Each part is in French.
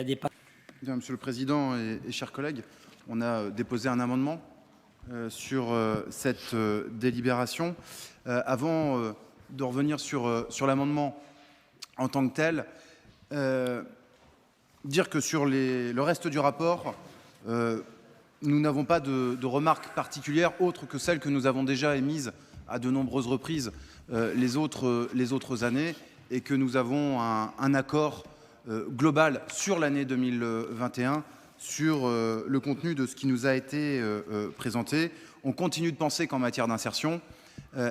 Bien, Monsieur le Président et chers collègues, on a déposé un amendement sur cette délibération. Avant de revenir sur l'amendement en tant que tel, dire que sur le reste du rapport, nous n'avons pas de remarques particulières autres que celles que nous avons déjà émises à de nombreuses reprises les autres années et que nous avons un accord global sur l'année 2021 sur le contenu de ce qui nous a été présenté. On continue de penser qu'en matière d'insertion,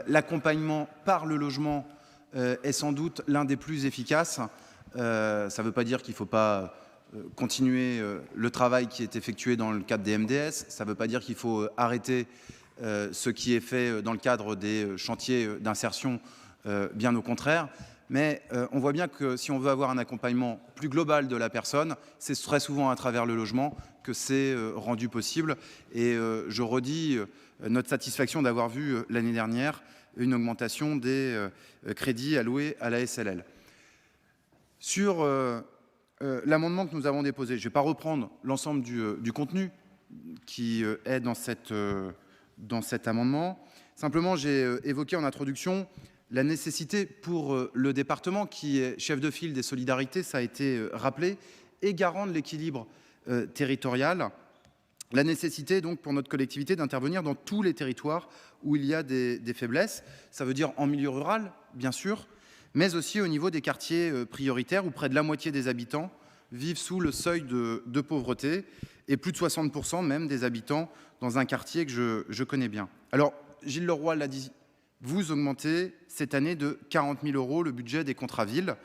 l'accompagnement par le logement est sans doute l'un des plus efficaces. Ça ne veut pas dire qu'il ne faut pas continuer le travail qui est effectué dans le cadre des MDS. Ça ne veut pas dire qu'il faut arrêter ce qui est fait dans le cadre des chantiers d'insertion, bien au contraire. Mais on voit bien que si on veut avoir un accompagnement plus global de la personne, c'est très souvent à travers le logement que c'est rendu possible. Et je redis notre satisfaction d'avoir vu l'année dernière une augmentation des crédits alloués à la SLL. Sur l'amendement que nous avons déposé, je ne vais pas reprendre l'ensemble du contenu qui est dans cet amendement. Simplement, j'ai évoqué en introduction la nécessité pour le département, qui est chef de file des solidarités, ça a été rappelé, et garant de l'équilibre territorial, la nécessité donc pour notre collectivité d'intervenir dans tous les territoires où il y a des faiblesses. Ça veut dire en milieu rural, bien sûr, mais aussi au niveau des quartiers prioritaires où près de la moitié des habitants vivent sous le seuil de pauvreté et plus de 60% même des habitants dans un quartier que je connais bien. Alors, Gilles Leroy l'a dit, vous augmentez cette année de 40 000 € le budget des contrats villes,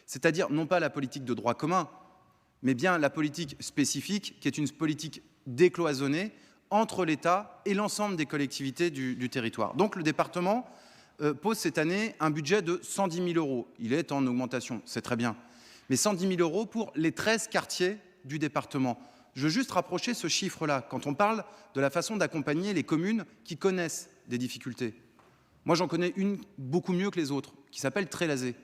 c'est-à-dire non pas la politique de droit commun, mais bien la politique spécifique, qui est une politique décloisonnée entre l'État et l'ensemble des collectivités du territoire. Donc le département pose cette année un budget de 110 000 €. Il est en augmentation, c'est très bien. Mais 110 000 € pour les 13 quartiers du département. Je veux juste rapprocher ce chiffre-là quand on parle de la façon d'accompagner les communes qui connaissent des difficultés. Moi, j'en connais une beaucoup mieux que les autres, qui s'appelle Trélazé.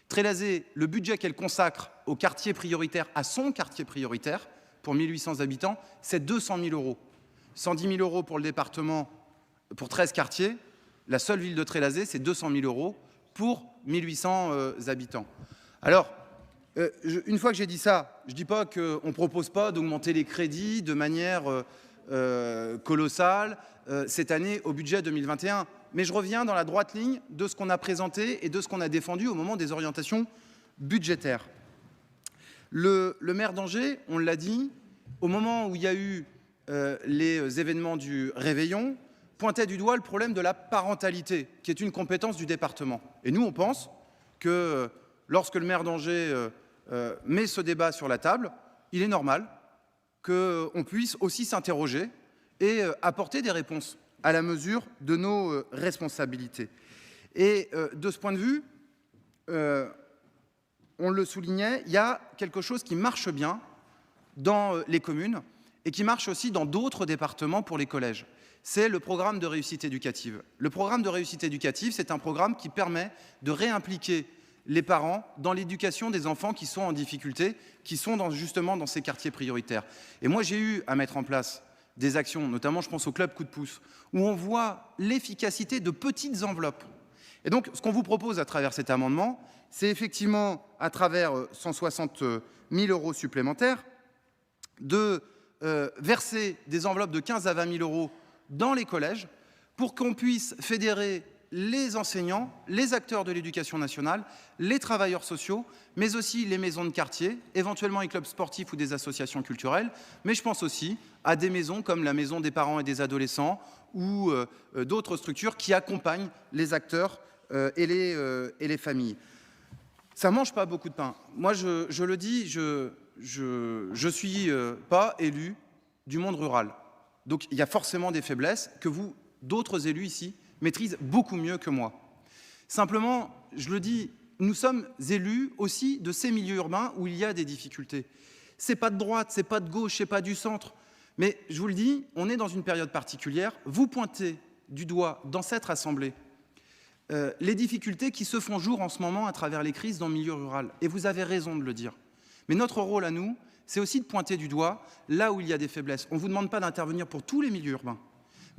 Trélazé, le budget qu'elle consacre au quartier prioritaire, à son quartier prioritaire, pour 1800 habitants, c'est 200 000 €. 110 000 € pour le département, pour 13 quartiers. La seule ville de Trélazé, c'est 200 000 € pour 1800 habitants. Alors, une fois que j'ai dit ça, je ne dis pas qu'on ne propose pas d'augmenter les crédits de manière colossale cette année au budget 2021. Mais je reviens dans la droite ligne de ce qu'on a présenté et de ce qu'on a défendu au moment des orientations budgétaires. Le maire d'Angers, on l'a dit, au moment où il y a eu les événements du réveillon, pointait du doigt le problème de la parentalité, qui est une compétence du département. Et nous, on pense que lorsque le maire d'Angers met ce débat sur la table, il est normal qu'on puisse aussi s'interroger et apporter des réponses à la mesure de nos responsabilités. Et de ce point de vue, on le soulignait, il y a quelque chose qui marche bien dans les communes et qui marche aussi dans d'autres départements pour les collèges. C'est le programme de réussite éducative. Le programme de réussite éducative, c'est un programme qui permet de réimpliquer les parents dans l'éducation des enfants qui sont en difficulté, qui sont justement dans ces quartiers prioritaires. Et moi, j'ai eu à mettre en place des actions, notamment je pense au club coup de pouce, où on voit l'efficacité de petites enveloppes. Et donc, ce qu'on vous propose à travers cet amendement, c'est effectivement, à travers 160 000 € supplémentaires, de verser des enveloppes de 15 à 20 000 € dans les collèges pour qu'on puisse fédérer les enseignants, les acteurs de l'éducation nationale, les travailleurs sociaux, mais aussi les maisons de quartier, éventuellement les clubs sportifs ou des associations culturelles, mais je pense aussi à des maisons comme la maison des parents et des adolescents ou d'autres structures qui accompagnent les acteurs et les familles. Ça ne mange pas beaucoup de pain. Moi, je le dis, je ne suis pas élu du monde rural. Donc, il y a forcément des faiblesses que vous, d'autres élus ici, maîtrisent beaucoup mieux que moi. Simplement, je le dis, nous sommes élus aussi de ces milieux urbains où il y a des difficultés. Ce n'est pas de droite, ce n'est pas de gauche, ce n'est pas du centre. Mais je vous le dis, on est dans une période particulière. Vous pointez du doigt dans cette assemblée les difficultés qui se font jour en ce moment à travers les crises dans le milieu rural. Et vous avez raison de le dire. Mais notre rôle à nous, c'est aussi de pointer du doigt là où il y a des faiblesses. On ne vous demande pas d'intervenir pour tous les milieux urbains.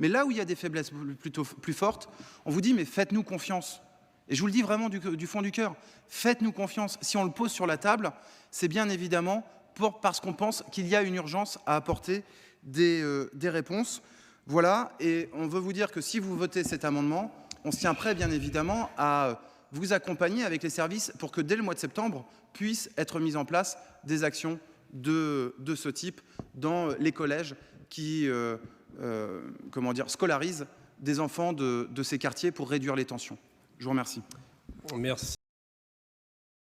Mais là où il y a des faiblesses plutôt plus fortes, on vous dit mais faites-nous confiance. Et je vous le dis vraiment du fond du cœur, faites-nous confiance. Si on le pose sur la table, c'est bien évidemment parce qu'on pense qu'il y a une urgence à apporter des réponses. Voilà, et on veut vous dire que si vous votez cet amendement, on se tient prêt bien évidemment à vous accompagner avec les services pour que dès le mois de septembre puissent être mises en place des actions de ce type dans les collèges qui scolarisent des enfants de ces quartiers pour réduire les tensions. Je vous remercie. Merci.